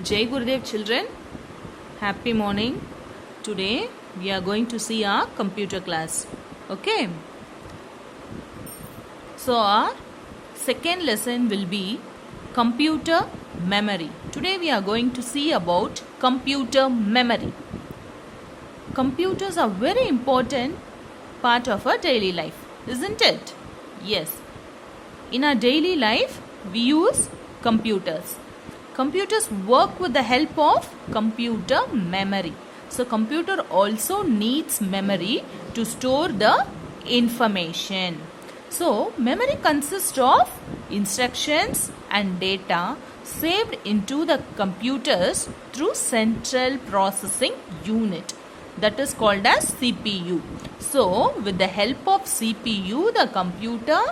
Jai Gurudev children, happy morning. Today we are going to see our computer class. Okay. So our second lesson will be computer memory. Today we are going to see about computer memory. Computers are very important part of our daily life, isn't it? Yes. In our daily life we use computers. Computers work with the help of computer memory. So computer also needs memory to store the information. So memory consists of instructions and data saved into the computers through central processing unit, that is called as CPU. So with the help of CPU, the computer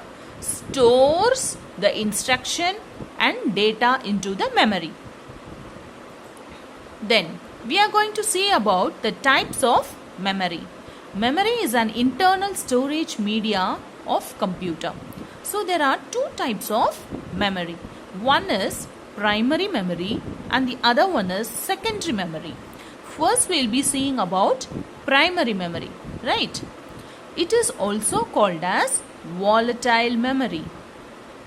stores the instruction and data into the memory. Then we are going to see about the types of memory. Memory is an internal storage media of computer. So there are two types of memory. One is primary memory and the other one is secondary memory. First we will be seeing about primary memory, right? It is also called as volatile memory.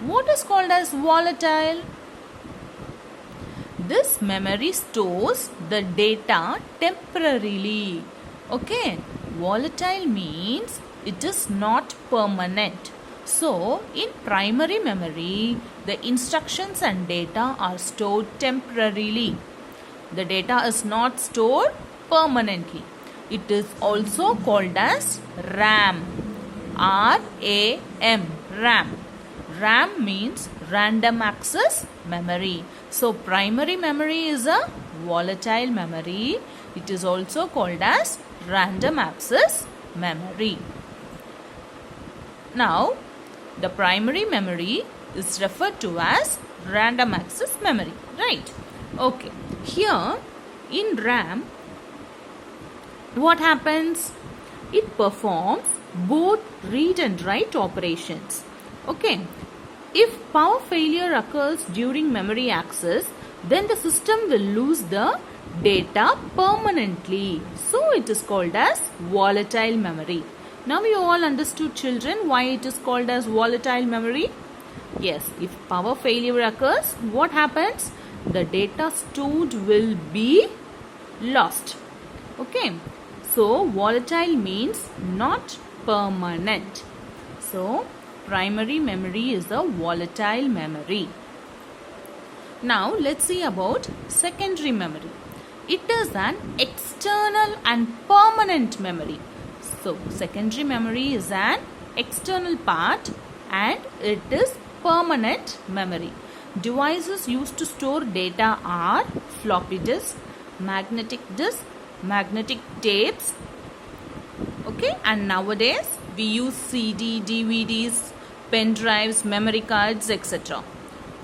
What is called as volatile? This memory stores the data temporarily. Okay, volatile means it is not permanent. So, in primary memory, the instructions and data are stored temporarily. The data is not stored permanently. It is also called as RAM. RAM. RAM. RAM means random access memory. So primary memory is a volatile memory. It is also called as random access memory. Now the primary memory is referred to as random access memory, right? Okay. Here in RAM, what happens? It performs both read and write operations. Okay. If power failure occurs during memory access, then the system will lose the data permanently. So it is called as volatile memory. Now you all understood, children, why it is called as volatile memory? Yes, if power failure occurs, what happens? The data stored will be lost. Okay. So volatile means not permanent. So primary memory is a volatile memory. Now let's see about secondary memory. It is an external and permanent memory. So secondary memory is an external part and it is permanent memory. Devices used to store data are floppy disk, magnetic tapes. Okay, and nowadays we use CD, DVDs, pen drives, memory cards, etc.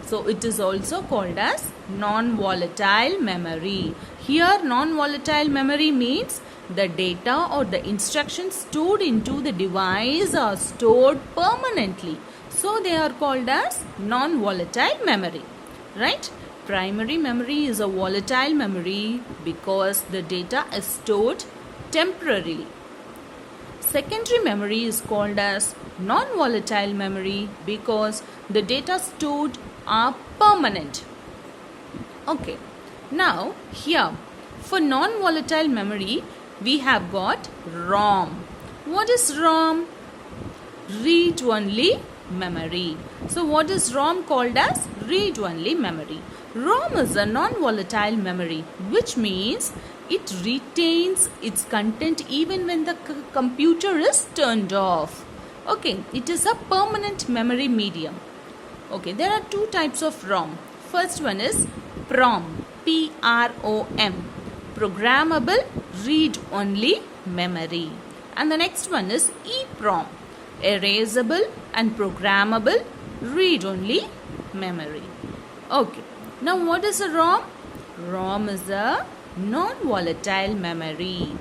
So it is also called as non-volatile memory. Here non-volatile memory means the data or the instructions stored into the device are stored permanently. So they are called as non-volatile memory, right? Primary memory is a volatile memory because the data is stored temporarily. Secondary memory is called as non-volatile memory because the data stored are permanent. Okay. Now here for non-volatile memory we have got ROM. What is ROM? Read-only memory. So what is ROM called as? Read-only memory. ROM is a non-volatile memory, which means it retains its content even when the computer is turned off. Okay, it is a permanent memory medium. Okay, there are two types of ROM. First one is PROM, P-R-O-M, programmable read-only memory. And the next one is EPROM, erasable and programmable read-only memory. Okay, now what is a ROM? ROM is a non-volatile memory,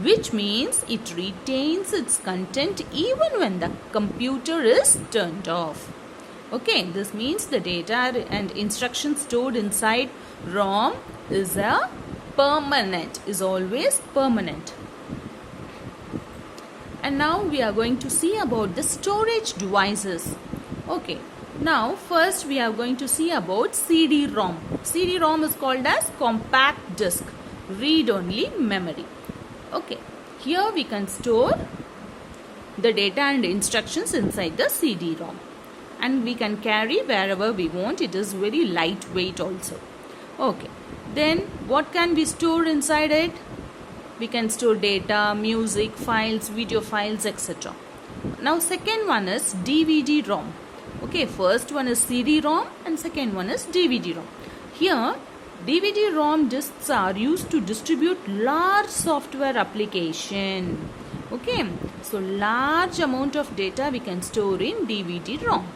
which means it retains its content even when the computer is turned off. Okay, this means the data and instructions stored inside ROM is always permanent. And now we are going to see about the storage devices. Okay, now first we are going to see about CD-ROM. CD-ROM is called as compact disc, read-only memory. Okay, here we can store the data and instructions inside the CD-ROM. And we can carry wherever we want. It is very lightweight also. Okay, then what can we store inside it? We can store data, music, files, video files, etc. Now second one is DVD-ROM. Okay, first one is CD-ROM and second one is DVD-ROM. Here DVD-ROM discs are used to distribute large software application. Okay, so large amount of data we can store in DVD-ROM.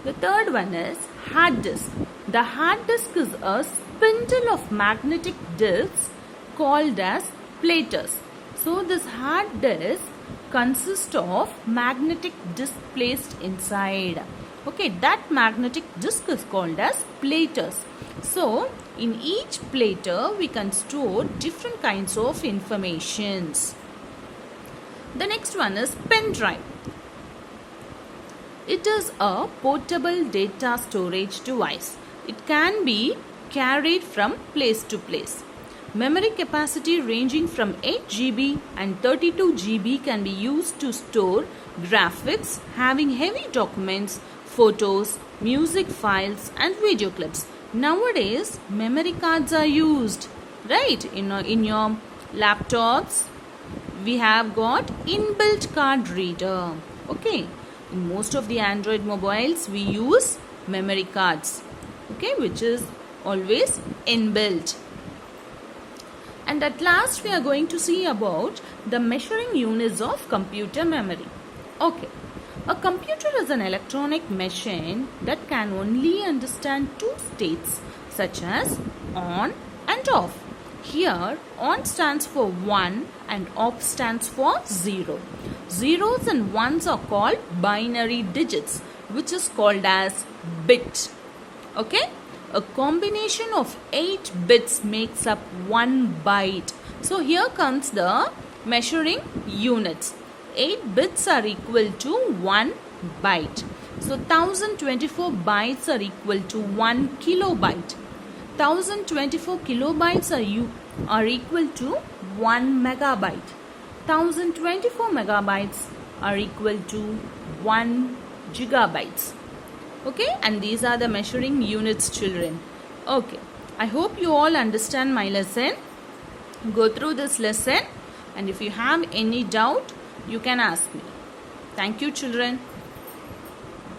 The third one is hard disk. The hard disk is a spindle of magnetic disks called as platers. So this hard disk consists of magnetic disk placed inside. Okay, that magnetic disk is called as platers. So in each plater we can store different kinds of informations. The next one is pen drive. It is a portable data storage device. It can be carried from place to place. Memory capacity ranging from 8 GB and 32 GB can be used to store graphics having heavy documents, photos, music files and video clips. Nowadays, memory cards are used, right? In your laptops, we have got inbuilt card reader. Okay. In most of the Android mobiles, we use memory cards, okay, which is always inbuilt. And at last, we are going to see about the measuring units of computer memory. Okay, a computer is an electronic machine that can only understand two states, such as on and off. Here, on stands for 1 and off stands for 0. Zeros and ones are called binary digits, which is called as bit. Okay? A combination of 8 bits makes up 1 byte. So here comes the measuring units. 8 bits are equal to 1 byte. So 1024 bytes are equal to 1 kilobyte. 1024 kilobytes are equal to 1 megabyte. 1024 megabytes are equal to 1 gigabytes. Okay, and these are the measuring units, children. Okay, I hope you all understand my lesson. Go through this lesson, and if you have any doubt, you can ask me. Thank you, children.